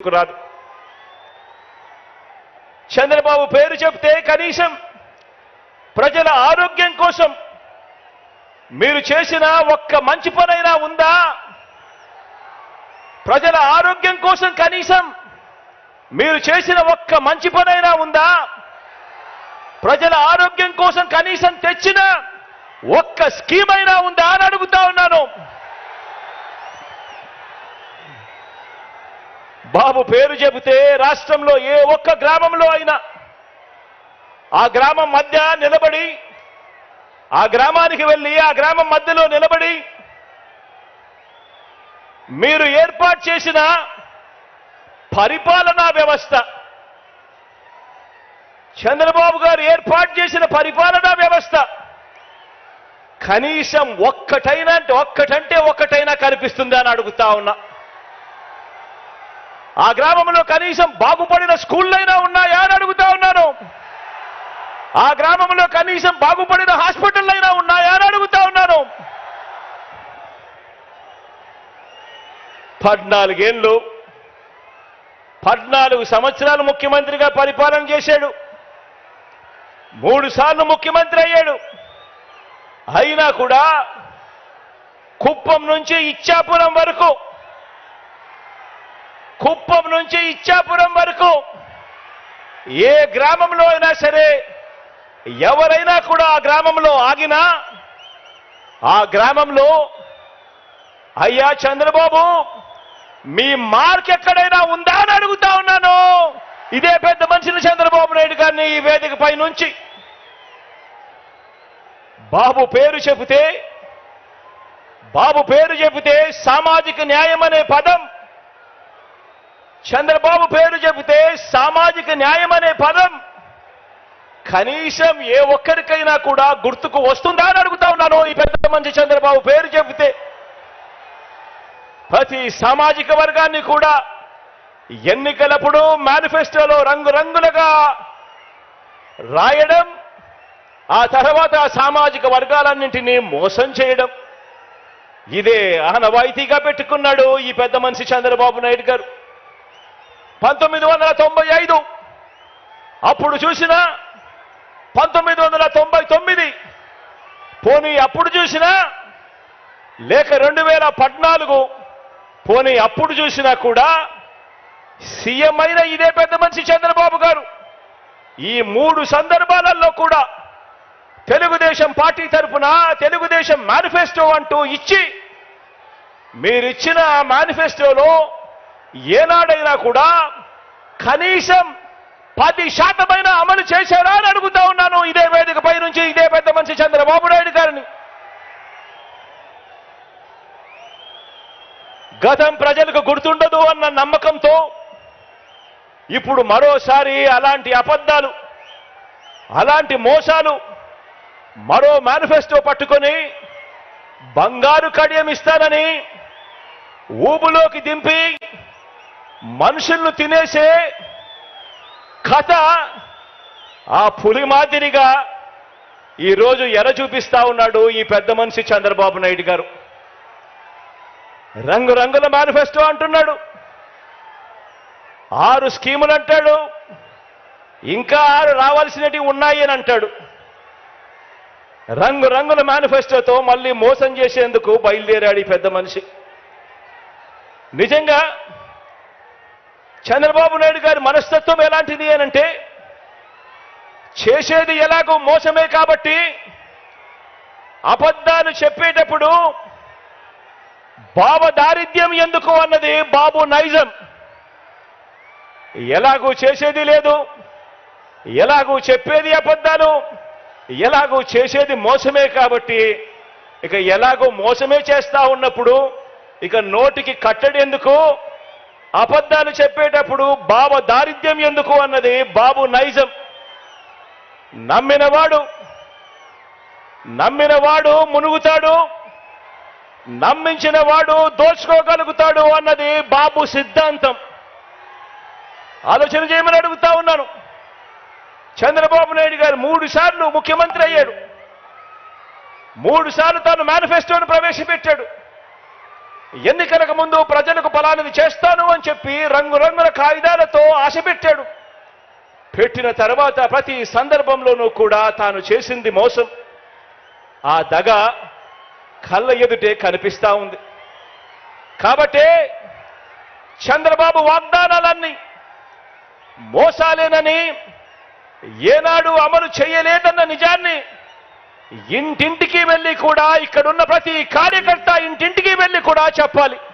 రాదు. చంద్రబాబు పేరు చెప్తే కనీసం ప్రజల ఆరోగ్యం కోసం మీరు చేసిన ఒక్క మంచి పనైనా ఉందా? ప్రజల ఆరోగ్యం కోసం కనీసం మీరు చేసిన ఒక్క మంచి పనైనా ఉందా? ప్రజల ఆరోగ్యం కోసం కనీసం తెచ్చిన ఒక్క స్కీమ్ అయినా ఉందా అని అడుగుతా ఉన్నాను. బాబు పేరు చెబితే రాష్ట్రంలో ఏ ఒక్క గ్రామంలో అయినా ఆ గ్రామం మధ్య నిలబడి, ఆ గ్రామానికి వెళ్ళి ఆ గ్రామం మధ్యలో నిలబడి మీరు ఏర్పాటు చేసిన పరిపాలనా వ్యవస్థ, చంద్రబాబు గారు ఏర్పాటు చేసిన పరిపాలనా వ్యవస్థ కనీసం ఒక్కటైనా కనిపిస్తుందా అని అడుగుతా ఉన్నా. ఆ గ్రామంలో కనీసం బాగుపడిన స్కూళ్ళైనా ఉన్నాయా అని అడుగుతా ఉన్నాను. ఆ గ్రామంలో కనీసం బాగుపడిన హాస్పిటళ్ళైనా ఉన్నాయా అని అడుగుతా ఉన్నాను. 14 సంవత్సరాలు ముఖ్యమంత్రిగా పరిపాలన చేశాడు. 3 సార్లు ముఖ్యమంత్రి అయ్యాడు. అయినా కూడా కుప్పం నుంచి ఇచ్చాపురం వరకు ఏ గ్రామంలో అయినా సరే ఎవరైనా కూడా ఆ గ్రామంలో ఆగినా ఆ గ్రామంలో అయ్యా చంద్రబాబు మీ మార్క్ ఎక్కడైనా ఉందా అని అడుగుతా ఉన్నాను. ఇదే పెద్ద మనిషిని చంద్రబాబు నాయుడు గారిని ఈ వేదికపై నుంచి. బాబు పేరు చెబితే సామాజిక న్యాయం అనే పదం, చంద్రబాబు పేరు చెబితే సామాజిక న్యాయం అనే పదం కనీసం ఏ ఒక్కరికైనా కూడా గుర్తుకు వస్తుందా అని అడుగుతా ఉన్నాను. ఈ పెద్ద మనిషి చంద్రబాబు పేరు చెబితే ప్రతి సామాజిక వర్గాన్ని కూడా ఎన్నికలప్పుడు మేనిఫెస్టోలో రంగురంగులుగా రాయడం, ఆ తర్వాత ఆ సామాజిక వర్గాలన్నింటినీ మోసం చేయడం, ఇదే ఆనవాయితీగా పెట్టుకున్నాడు ఈ పెద్ద మనిషి చంద్రబాబు నాయుడు గారు. 1995 అప్పుడు చూసినా, 1999 పోనీ అప్పుడు చూసినా, లేక 2014 పోనీ అప్పుడు చూసినా కూడా సీఎం అయిన ఇదే పెద్ద మనిషి చంద్రబాబు గారు ఈ 3 సందర్భాలలో కూడా తెలుగుదేశం పార్టీ తరఫున తెలుగుదేశం మేనిఫెస్టో అంటూ ఇచ్చి, మీరిచ్చిన మేనిఫెస్టోలో ఏనాడైనా కూడా కనీసం 10% అమలు చేశారా అని అడుగుతా ఉన్నాను ఇదే వేదికపై నుంచి ఇదే పెద్ద మనిషి చంద్రబాబు నాయుడు గారిని. గతం ప్రజలకు గుర్తుండదు అన్న నమ్మకంతో ఇప్పుడు మరోసారి అలాంటి అబద్ధాలు, అలాంటి మోసాలు, మరో మేనిఫెస్టో పట్టుకొని బంగారు కడియం ఇస్తానని ఊబులోకి దింపి మనుషులను తినేసే కథ ఆ పులి మాదిరిగా ఈరోజు ఎర చూపిస్తా ఉన్నాడు ఈ పెద్ద మనిషి చంద్రబాబు నాయుడు గారు. రంగురంగుల మేనిఫెస్టో అంటున్నాడు, 6 స్కీములు అంటాడు, ఇంకా 6 రావాల్సినవి ఉన్నాయి అని అంటాడు. రంగురంగుల మేనిఫెస్టోతో మళ్ళీ మోసం చేసేందుకు బయలుదేరాడు ఈ పెద్ద మనిషి. నిజంగా చంద్రబాబు నాయుడు గారి మనస్తత్వం ఎలాంటిది అనంటే, చేసేది ఎలాగో మోసమే కాబట్టి అబద్ధాలు చెప్పేటప్పుడు బాబు దారిద్ర్యం ఎందుకు అన్నది బాబు నైజం. ఎలాగూ చేసేది లేదు, ఎలాగూ చెప్పేది అబద్ధాలు, ఎలాగూ చేసేది మోసమే కాబట్టి ఇక ఎలాగో మోసమే చేస్తా ఉన్నప్పుడు ఇక నోటికి కట్టడి ఎందుకు, అబద్ధాలు చెప్పేటప్పుడు బాబు దారిద్ర్యం ఎందుకు అన్నది బాబు నైజం. నమ్మినవాడు మునుగుతాడు, నమ్మించిన వాడు దోచుకోగలుగుతాడు అన్నది బాబు సిద్ధాంతం. ఆలోచన చేయమని అడుగుతా ఉన్నాను. చంద్రబాబు నాయుడు గారు 3 సార్లు ముఖ్యమంత్రి అయ్యాడు. 3 సార్లు తాను మేనిఫెస్టోను ప్రవేశపెట్టాడు. ఎన్నికలకు ముందు ప్రజలకు ఫలానిది చేస్తాను అని చెప్పి రంగురంగుల కాగితాలతో ఆశ పెట్టాడు. పెట్టిన తర్వాత ప్రతి సందర్భంలోనూ కూడా తాను చేసింది మోసం. ఆ దగ కళ్ళ ఎదుటే కనిపిస్తా ఉంది. కాబట్టే చంద్రబాబు వాగ్దానాలన్నీ మోసాలేనని, ఏనాడు అమలు చేయలేదన్న నిజాన్ని ఇంటింటికి వెళ్ళి కూడా, ఇక్కడున్న ప్రతి కార్యకర్త ఇంటింటికి వెళ్ళి కూడా చెప్పాలి.